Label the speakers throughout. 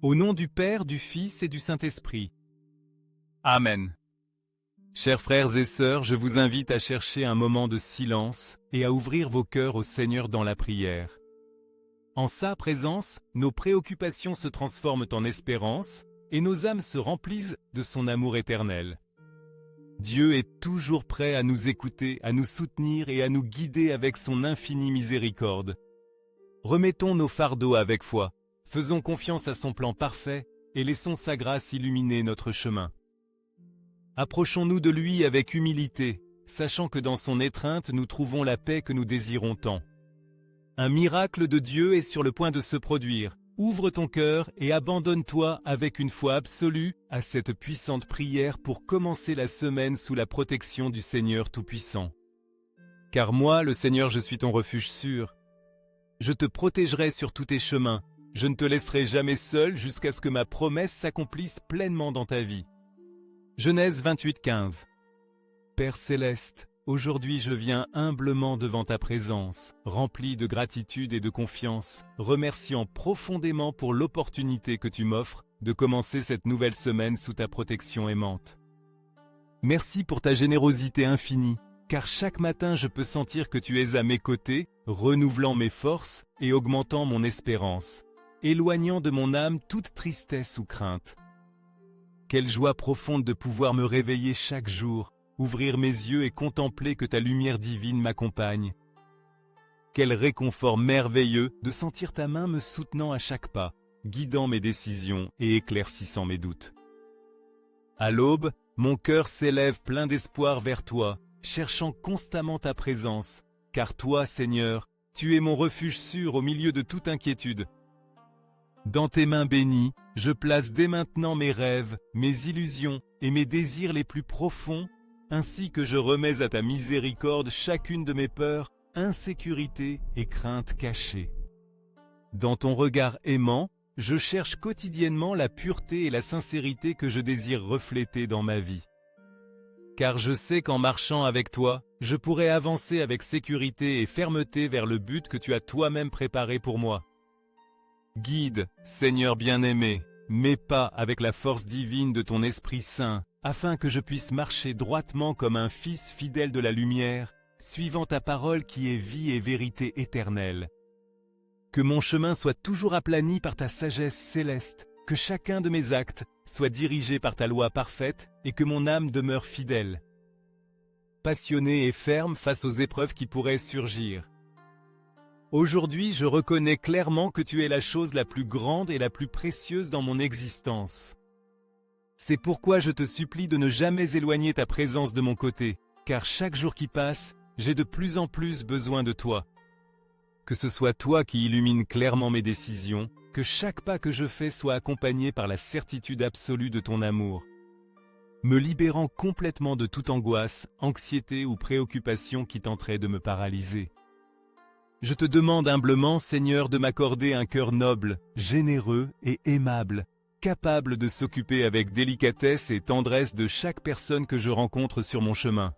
Speaker 1: Au nom du Père, du Fils et du Saint-Esprit. Amen. Chers frères et sœurs, je vous invite à chercher un moment de silence et à ouvrir vos cœurs au Seigneur dans la prière. En sa présence, nos préoccupations se transforment en espérance et nos âmes se remplissent de son amour éternel. Dieu est toujours prêt à nous écouter, à nous soutenir et à nous guider avec son infinie miséricorde. Remettons nos fardeaux avec foi. Faisons confiance à son plan parfait et laissons sa grâce illuminer notre chemin. Approchons-nous de lui avec humilité, sachant que dans son étreinte nous trouvons la paix que nous désirons tant. Un miracle de Dieu est sur le point de se produire. Ouvre ton cœur et abandonne-toi avec une foi absolue à cette puissante prière pour commencer la semaine sous la protection du Seigneur Tout-Puissant. Car moi, le Seigneur, je suis ton refuge sûr. Je te protégerai sur tous tes chemins. Je ne te laisserai jamais seul jusqu'à ce que ma promesse s'accomplisse pleinement dans ta vie. Genèse 28:15. Père céleste, aujourd'hui je viens humblement devant ta présence, rempli de gratitude et de confiance, remerciant profondément pour l'opportunité que tu m'offres de commencer cette nouvelle semaine sous ta protection aimante. Merci pour ta générosité infinie, car chaque matin je peux sentir que tu es à mes côtés, renouvelant mes forces et augmentant mon espérance, éloignant de mon âme toute tristesse ou crainte. Quelle joie profonde de pouvoir me réveiller chaque jour, ouvrir mes yeux et contempler que ta lumière divine m'accompagne. Quel réconfort merveilleux de sentir ta main me soutenant à chaque pas, guidant mes décisions et éclaircissant mes doutes. À l'aube, mon cœur s'élève plein d'espoir vers toi, cherchant constamment ta présence, car toi, Seigneur, tu es mon refuge sûr au milieu de toute inquiétude. Dans tes mains bénies, je place dès maintenant mes rêves, mes illusions et mes désirs les plus profonds, ainsi que je remets à ta miséricorde chacune de mes peurs, insécurités et craintes cachées. Dans ton regard aimant, je cherche quotidiennement la pureté et la sincérité que je désire refléter dans ma vie. Car je sais qu'en marchant avec toi, je pourrai avancer avec sécurité et fermeté vers le but que tu as toi-même préparé pour moi. Guide, Seigneur bien-aimé, mes pas avec la force divine de ton Esprit Saint, afin que je puisse marcher droitement comme un fils fidèle de la lumière, suivant ta parole qui est vie et vérité éternelle. Que mon chemin soit toujours aplani par ta sagesse céleste, que chacun de mes actes soit dirigé par ta loi parfaite et que mon âme demeure fidèle. Passionné et ferme face aux épreuves qui pourraient surgir. Aujourd'hui, je reconnais clairement que tu es la chose la plus grande et la plus précieuse dans mon existence. C'est pourquoi je te supplie de ne jamais éloigner ta présence de mon côté, car chaque jour qui passe, j'ai de plus en plus besoin de toi. Que ce soit toi qui illumines clairement mes décisions, que chaque pas que je fais soit accompagné par la certitude absolue de ton amour, me libérant complètement de toute angoisse, anxiété ou préoccupation qui tenterait de me paralyser. Je te demande humblement, Seigneur, de m'accorder un cœur noble, généreux et aimable, capable de s'occuper avec délicatesse et tendresse de chaque personne que je rencontre sur mon chemin.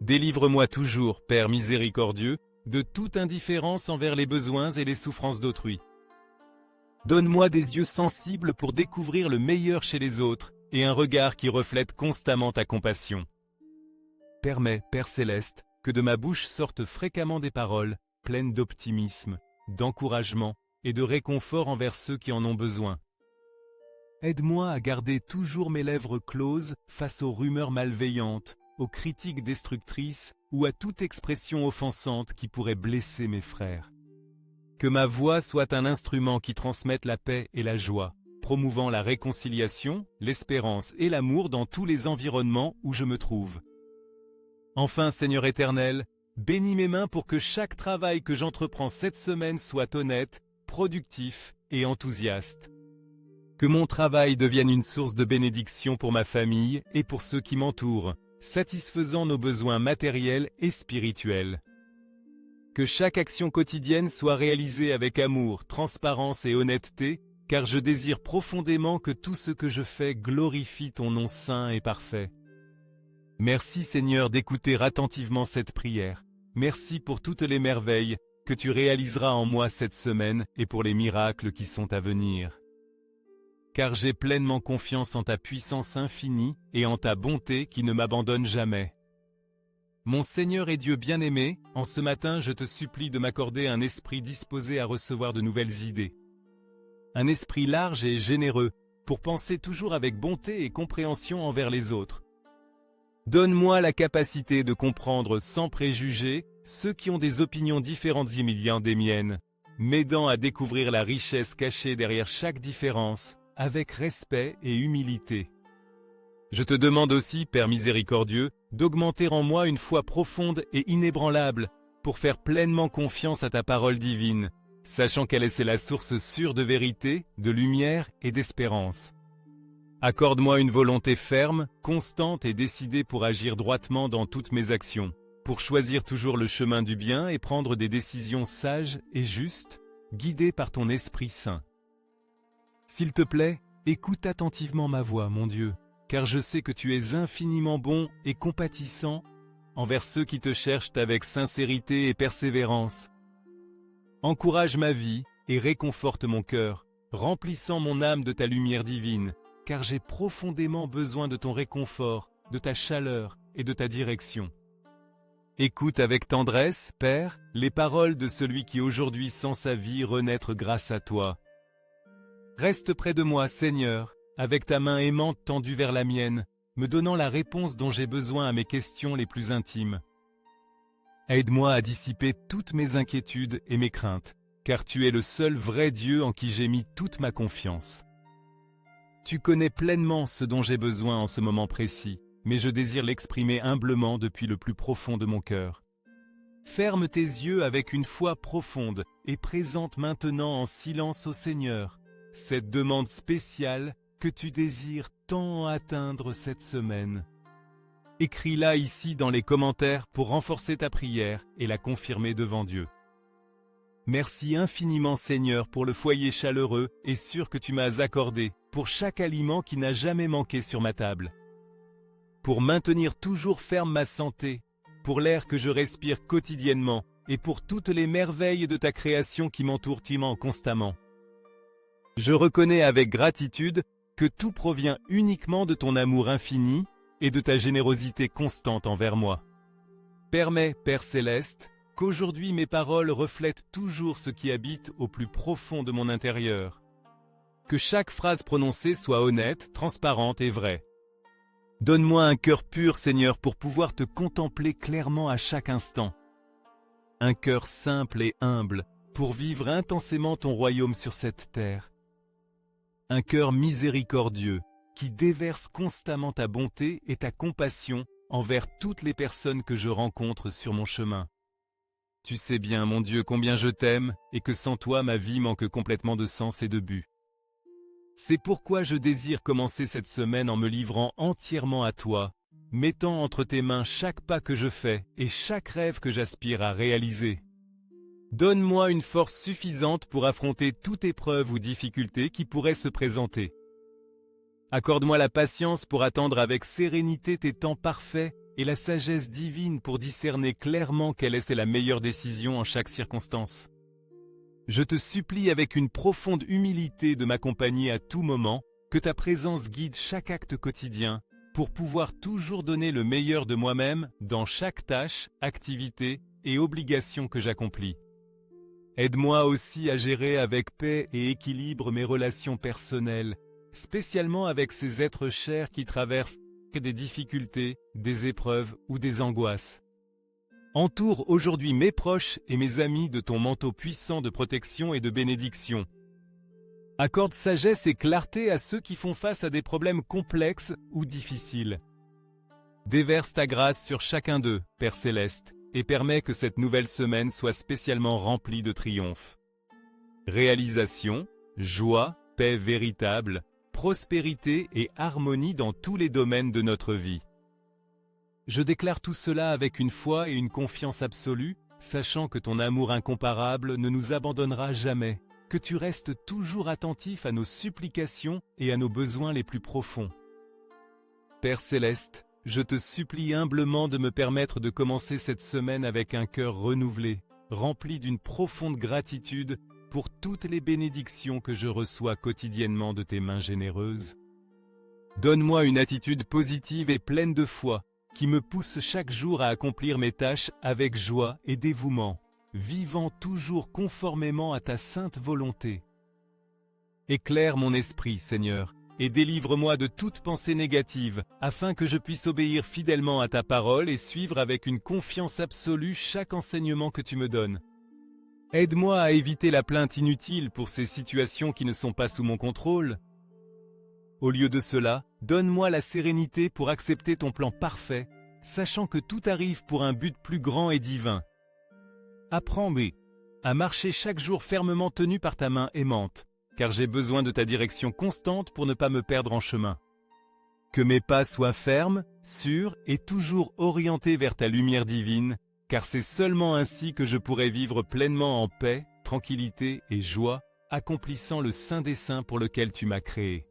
Speaker 1: Délivre-moi toujours, Père miséricordieux, de toute indifférence envers les besoins et les souffrances d'autrui. Donne-moi des yeux sensibles pour découvrir le meilleur chez les autres et un regard qui reflète constamment ta compassion. Permets, Père céleste, que de ma bouche sortent fréquemment des paroles pleines d'optimisme, d'encouragement et de réconfort envers ceux qui en ont besoin. Aide-moi à garder toujours mes lèvres closes face aux rumeurs malveillantes, aux critiques destructrices ou à toute expression offensante qui pourrait blesser mes frères. Que ma voix soit un instrument qui transmette la paix et la joie, promouvant la réconciliation, l'espérance et l'amour dans tous les environnements où je me trouve. Enfin, Seigneur éternel, bénis mes mains pour que chaque travail que j'entreprends cette semaine soit honnête, productif et enthousiaste. Que mon travail devienne une source de bénédiction pour ma famille et pour ceux qui m'entourent, satisfaisant nos besoins matériels et spirituels. Que chaque action quotidienne soit réalisée avec amour, transparence et honnêteté, car je désire profondément que tout ce que je fais glorifie ton nom saint et parfait. Merci Seigneur d'écouter attentivement cette prière. Merci pour toutes les merveilles que tu réaliseras en moi cette semaine et pour les miracles qui sont à venir. car j'ai pleinement confiance en ta puissance infinie et en ta bonté qui ne m'abandonne jamais. Mon Seigneur et Dieu bien-aimé, en ce matin je te supplie de m'accorder un esprit disposé à recevoir de nouvelles idées. Un esprit large et généreux, pour penser toujours avec bonté et compréhension envers les autres. Donne-moi la capacité de comprendre sans préjugés ceux qui ont des opinions différentes des miennes, m'aidant à découvrir la richesse cachée derrière chaque différence, avec respect et humilité. Je te demande aussi, Père miséricordieux, d'augmenter en moi une foi profonde et inébranlable pour faire pleinement confiance à ta parole divine, sachant qu'elle est la source sûre de vérité, de lumière et d'espérance. Accorde-moi une volonté ferme, constante et décidée pour agir droitement dans toutes mes actions, pour choisir toujours le chemin du bien et prendre des décisions sages et justes, guidées par ton Esprit Saint. S'il te plaît, écoute attentivement ma voix, mon Dieu, car je sais que tu es infiniment bon et compatissant envers ceux qui te cherchent avec sincérité et persévérance. Encourage ma vie et réconforte mon cœur, remplissant mon âme de ta lumière divine, car j'ai profondément besoin de ton réconfort, de ta chaleur et de ta direction. Écoute avec tendresse, Père, les paroles de celui qui aujourd'hui sent sa vie renaître grâce à toi. Reste près de moi, Seigneur, avec ta main aimante tendue vers la mienne, me donnant la réponse dont j'ai besoin à mes questions les plus intimes. Aide-moi à dissiper toutes mes inquiétudes et mes craintes, car tu es le seul vrai Dieu en qui j'ai mis toute ma confiance. Tu connais pleinement ce dont j'ai besoin en ce moment précis, mais je désire l'exprimer humblement depuis le plus profond de mon cœur. Ferme tes yeux avec une foi profonde et présente maintenant en silence au Seigneur cette demande spéciale que tu désires tant atteindre cette semaine. Écris-la ici dans les commentaires pour renforcer ta prière et la confirmer devant Dieu. Merci infiniment Seigneur pour le foyer chaleureux et sûr que tu m'as accordé, pour chaque aliment qui n'a jamais manqué sur ma table. Pour maintenir toujours ferme ma santé, pour l'air que je respire quotidiennement et pour toutes les merveilles de ta création qui m'entourent constamment. Je reconnais avec gratitude que tout provient uniquement de ton amour infini et de ta générosité constante envers moi. Permets, Père Céleste, qu'aujourd'hui mes paroles reflètent toujours ce qui habite au plus profond de mon intérieur. Que chaque phrase prononcée soit honnête, transparente et vraie. Donne-moi un cœur pur, Seigneur, pour pouvoir te contempler clairement à chaque instant. Un cœur simple et humble, pour vivre intensément ton royaume sur cette terre. Un cœur miséricordieux, qui déverse constamment ta bonté et ta compassion envers toutes les personnes que je rencontre sur mon chemin. Tu sais bien, mon Dieu, combien je t'aime et que sans toi, ma vie manque complètement de sens et de but. C'est pourquoi je désire commencer cette semaine en me livrant entièrement à toi, mettant entre tes mains chaque pas que je fais et chaque rêve que j'aspire à réaliser. Donne-moi une force suffisante pour affronter toute épreuve ou difficulté qui pourrait se présenter. Accorde-moi la patience pour attendre avec sérénité tes temps parfaits et la sagesse divine pour discerner clairement quelle est la meilleure décision en chaque circonstance. Je te supplie avec une profonde humilité de m'accompagner à tout moment, que ta présence guide chaque acte quotidien, pour pouvoir toujours donner le meilleur de moi-même dans chaque tâche, activité et obligation que j'accomplis. Aide-moi aussi à gérer avec paix et équilibre mes relations personnelles, spécialement avec ces êtres chers qui traversent des difficultés, des épreuves ou des angoisses. Entoure aujourd'hui mes proches et mes amis de ton manteau puissant de protection et de bénédiction. Accorde sagesse et clarté à ceux qui font face à des problèmes complexes ou difficiles. Déverse ta grâce sur chacun d'eux, Père Céleste, et permets que cette nouvelle semaine soit spécialement remplie de triomphes. Réalisation, joie, paix véritable, prospérité et harmonie dans tous les domaines de notre vie. Je déclare tout cela avec une foi et une confiance absolue, sachant que ton amour incomparable ne nous abandonnera jamais, que tu restes toujours attentif à nos supplications et à nos besoins les plus profonds. Père Céleste, je te supplie humblement de me permettre de commencer cette semaine avec un cœur renouvelé, rempli d'une profonde gratitude pour toutes les bénédictions que je reçois quotidiennement de tes mains généreuses. Donne-moi une attitude positive et pleine de foi, qui me pousse chaque jour à accomplir mes tâches avec joie et dévouement, vivant toujours conformément à ta sainte volonté. Éclaire mon esprit, Seigneur, et délivre-moi de toute pensée négative, afin que je puisse obéir fidèlement à ta parole et suivre avec une confiance absolue chaque enseignement que tu me donnes. Aide-moi à éviter la plainte inutile pour ces situations qui ne sont pas sous mon contrôle. Au lieu de cela, donne-moi la sérénité pour accepter ton plan parfait, sachant que tout arrive pour un but plus grand et divin. Apprends-moi à marcher chaque jour fermement tenu par ta main aimante, car j'ai besoin de ta direction constante pour ne pas me perdre en chemin. Que mes pas soient fermes, sûrs et toujours orientés vers ta lumière divine, car c'est seulement ainsi que je pourrai vivre pleinement en paix, tranquillité et joie, accomplissant le saint dessein pour lequel tu m'as créé.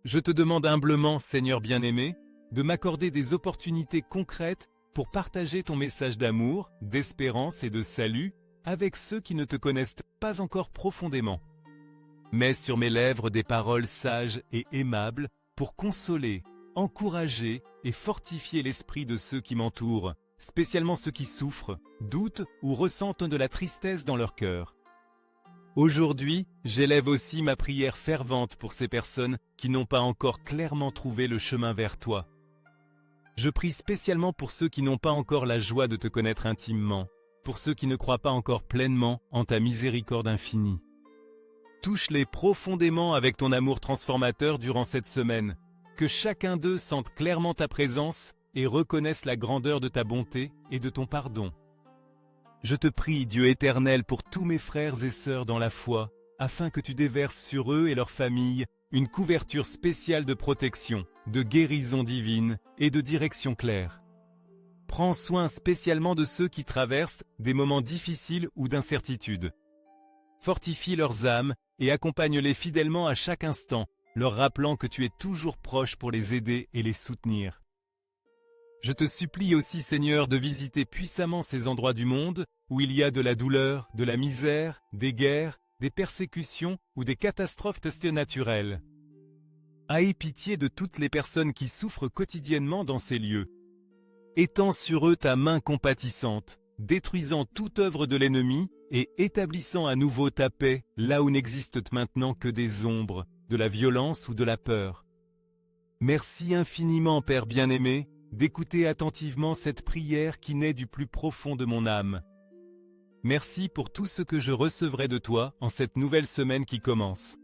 Speaker 1: Je te demande humblement, Seigneur bien-aimé, de m'accorder des opportunités concrètes pour partager ton message d'amour, d'espérance et de salut avec ceux qui ne te connaissent pas encore profondément. Mets sur mes lèvres des paroles sages et aimables pour consoler, encourager et fortifier l'esprit de ceux qui m'entourent, spécialement ceux qui souffrent, doutent ou ressentent de la tristesse dans leur cœur. Aujourd'hui, j'élève aussi ma prière fervente pour ces personnes qui n'ont pas encore clairement trouvé le chemin vers toi. Je prie spécialement pour ceux qui n'ont pas encore la joie de te connaître intimement, pour ceux qui ne croient pas encore pleinement en ta miséricorde infinie. Touche-les profondément avec ton amour transformateur durant cette semaine, que chacun d'eux sente clairement ta présence et reconnaisse la grandeur de ta bonté et de ton pardon. Je te prie, Dieu éternel, pour tous mes frères et sœurs dans la foi, afin que tu déverses sur eux et leurs familles une couverture spéciale de protection, de guérison divine et de direction claire. Prends soin spécialement de ceux qui traversent des moments difficiles ou d'incertitude. Fortifie leurs âmes et accompagne-les fidèlement à chaque instant, leur rappelant que tu es toujours proche pour les aider et les soutenir. Je te supplie aussi, Seigneur, de visiter puissamment ces endroits du monde où il y a de la douleur, de la misère, des guerres, des persécutions ou des catastrophes naturelles. Aie pitié de toutes les personnes qui souffrent quotidiennement dans ces lieux. Étends sur eux ta main compatissante, détruisant toute œuvre de l'ennemi et établissant à nouveau ta paix là où n'existent maintenant que des ombres, de la violence ou de la peur. Merci infiniment, Père bien-aimé, d'écouter attentivement cette prière qui naît du plus profond de mon âme. Merci pour tout ce que je recevrai de toi en cette nouvelle semaine qui commence.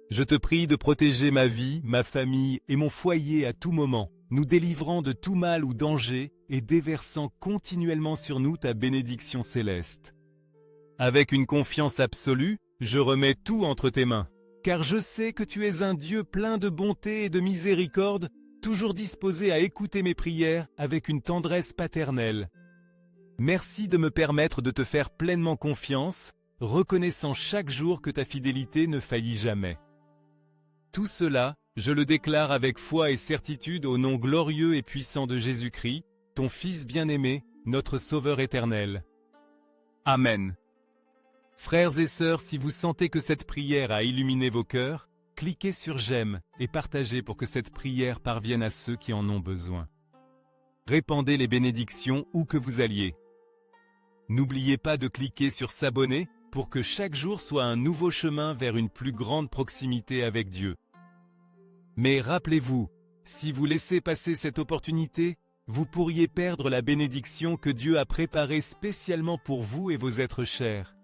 Speaker 1: Je te prie de protéger ma vie, ma famille et mon foyer à tout moment, nous délivrant de tout mal ou danger et déversant continuellement sur nous ta bénédiction céleste. Avec une confiance absolue, je remets tout entre tes mains, car je sais que tu es un Dieu plein de bonté et de miséricorde, toujours disposé à écouter mes prières avec une tendresse paternelle. Merci de me permettre de te faire pleinement confiance, reconnaissant chaque jour que ta fidélité ne faillit jamais. Tout cela, je le déclare avec foi et certitude au nom glorieux et puissant de Jésus-Christ, ton Fils bien-aimé, notre Sauveur éternel. Amen. Frères et sœurs, si vous sentez que cette prière a illuminé vos cœurs, cliquez sur j'aime et partagez pour que cette prière parvienne à ceux qui en ont besoin. Répandez les bénédictions où que vous alliez. N'oubliez pas de cliquer sur s'abonner pour que chaque jour soit un nouveau chemin vers une plus grande proximité avec Dieu. Mais rappelez-vous, si vous laissez passer cette opportunité, vous pourriez perdre la bénédiction que Dieu a préparée spécialement pour vous et vos êtres chers.